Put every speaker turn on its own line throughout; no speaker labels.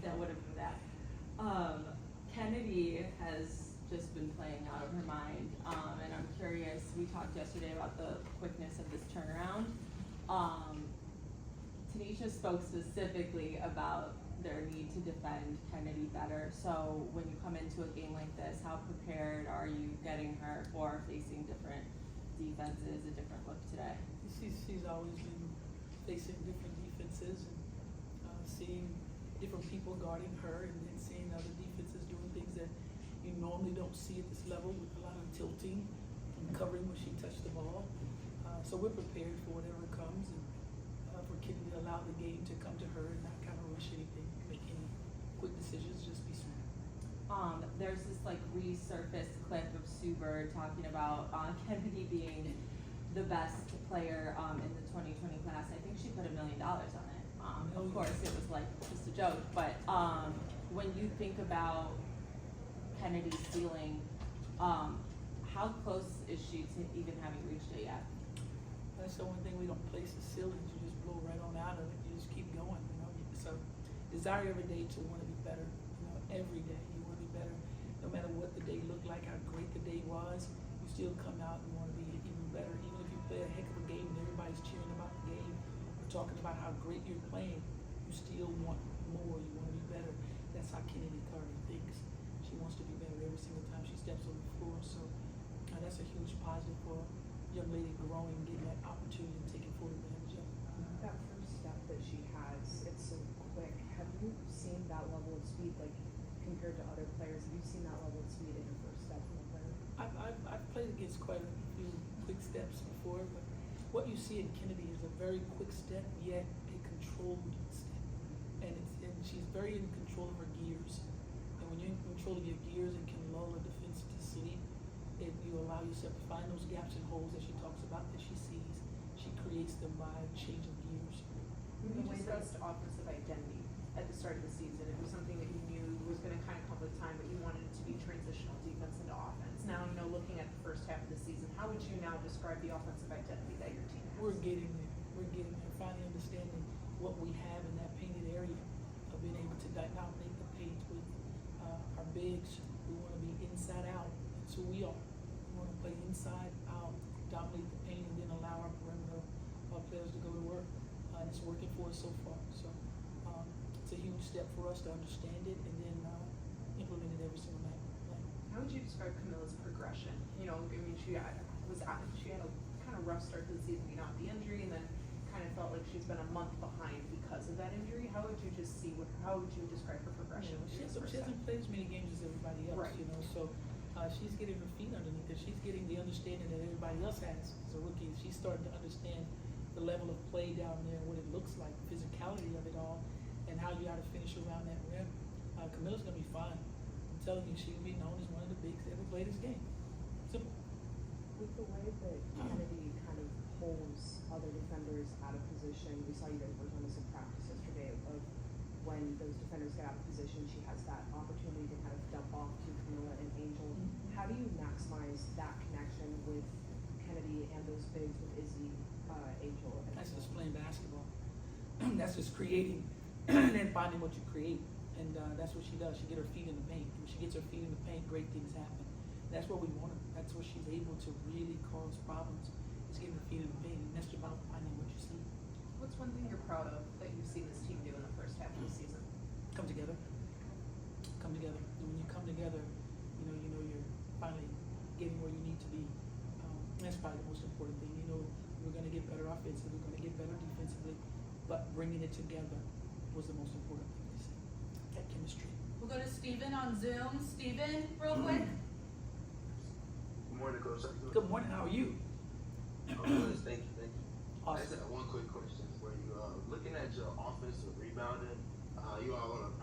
That would have been that. Kennedy has just been playing out of her mind, and I'm curious. We talked yesterday about the quickness of this turnaround. Tanisha spoke specifically about their need to defend Kennedy better. So when you come into a game like this, how prepared are you getting her for facing different defenses, a different look today?
She's always been facing different defenses and seeing different people guarding her, and then seeing other defenses doing things that you normally don't see at this level, with a lot of tilting and covering when she touched the ball. So we're prepared for whatever comes, and for Kitty to allow the game to come to her and not kind of rush anything, make any quick decisions, just be smart.
There's this like resurfaced clip of Sue Bird talking about Kennedy being the best player in the 2020 class. I think she put $1 million on it. Of course, it was like just a joke, but when you think about Kennedy's ceiling, how close is she to even having reached it yet?
That's the one thing, we don't place the ceilings, you just blow right on out of it, you just keep going, you know. So desire every day to want to be better, you know, every day you want to be better. No matter what the day looked like, how great the day was, you still come out and want to be even better. Even if you play a heck of a game and everybody's cheering about the game or talking about how great you're playing, you still want more, you want to be better. That's how Kennedy Carter thinks. She wants to be better every single time she steps on the floor. So that's a huge positive for a young lady growing, getting that opportunity and taking full advantage of it.
That first step that she has, it's so quick. Have you seen that level of speed, like compared to other players? Have you seen that level of speed in your first step from a player?
I've played against quite a few quick steps before, but what you see in Kennedy is a very quick step, yet a controlled step. And she's very in control of her gears. And when you're in control of your gears and can lull a defense to sleep, you allow yourself to find those gaps and holes that she talks about, that she sees. She creates them by changing gears.
The way that offensive identity at the start of the season, it was something that you knew was going to kind of come with time, but you wanted it to be transitional defense into offense. Now, you know, looking at the first half of the season, how would you now describe the offensive identity that your team has?
We're getting there. We're getting there. Finally understanding what we have in that painted area, of being able to dominate the paint with our bigs. We want to be inside out. That's who we are. We want to play inside out, dominate the paint, and then allow our perimeter players to go to work. And it's working for us so far. So it's a huge step for us to understand it and then implement it every single night.
How would you describe Camilla's progression? You know, I mean, she had a kind of rough start to the season, not the injury, and then kind of felt like she's been a month behind because of that injury. How would you how would you describe her progression?
She hasn't played as many games as everybody else,
right.
You know, so she's getting her feet underneath her. She's getting the understanding that everybody else has as a rookie. She's starting to understand the level of play down there, what it looks like, the physicality of it all, and how you got to finish around that rim. Camilla's going to be fine. I'm telling you, she'll be known as one of the bigs that ever played this game. Simple.
With the way that Kennedy kind of pulls other defenders out of position, we saw you guys work on this in practice yesterday, of when those defenders get out of position, she has that opportunity to kind of dump off to Camilla and Angel. Mm-hmm. How do you maximize that connection with Kennedy and those bigs with Izzy, Angel?
That's just playing basketball. That's just creating and then finding what you create. And that's what she does. She gets her feet in the paint. When she gets her feet in the paint, great things happen. That's what we want her. That's where she's able to really cause problems. Is getting her feet in the paint. And that's about finding what you see.
What's one thing you're proud of that you've seen this team do in the first half of the season?
Come together. Come together. And when you come together, you know you're finally getting where you need to be. That's probably the most important thing. You know, we're going to get better offensively, we're going to get better defensively, but bringing it together was the most important thing to see. That chemistry.
We'll go to Steven on Zoom. Steven, real quick.
Good morning, Coach.
Good morning. How are you?
Thank you.
Awesome.
I just have one quick question for you. Looking at your offensive rebounding, you are on a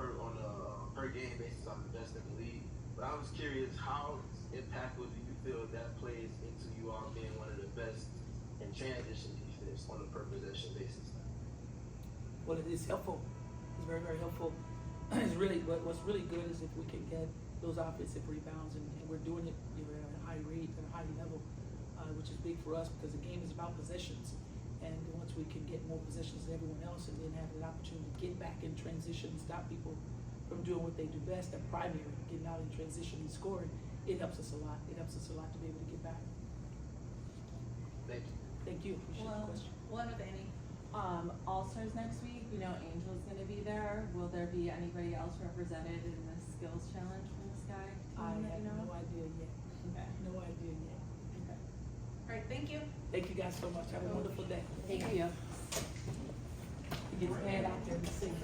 per game basis are the best in the league. But I was curious, how impactful do you feel that plays into you all being one of the best in transition defense on a per possession basis?
Well, it is helpful. It's very, very helpful. It's really what's really good is if we can get those offensive rebounds, and we're doing it at a high rate, at a high level, which is big for us because the game is about possessions. And once we can get more possessions than everyone else and then have an opportunity to get back in transition and stop people from doing what they do best, their primary, getting out in transition and scoring, it helps us a lot. It helps us a lot to be able to get back.
Thank you.
Thank you, appreciate the question.
One with Annie.
All-Stars next week, we know Angel's gonna be there. Will there be anybody else represented in the skills challenge from the Sky
I
team that
have
you know?
no idea yet.
Okay.
No idea yet.
Okay.
All right, thank you.
Thank you guys so much. Have a wonderful day.
Thank you.
Get his head out there and sing.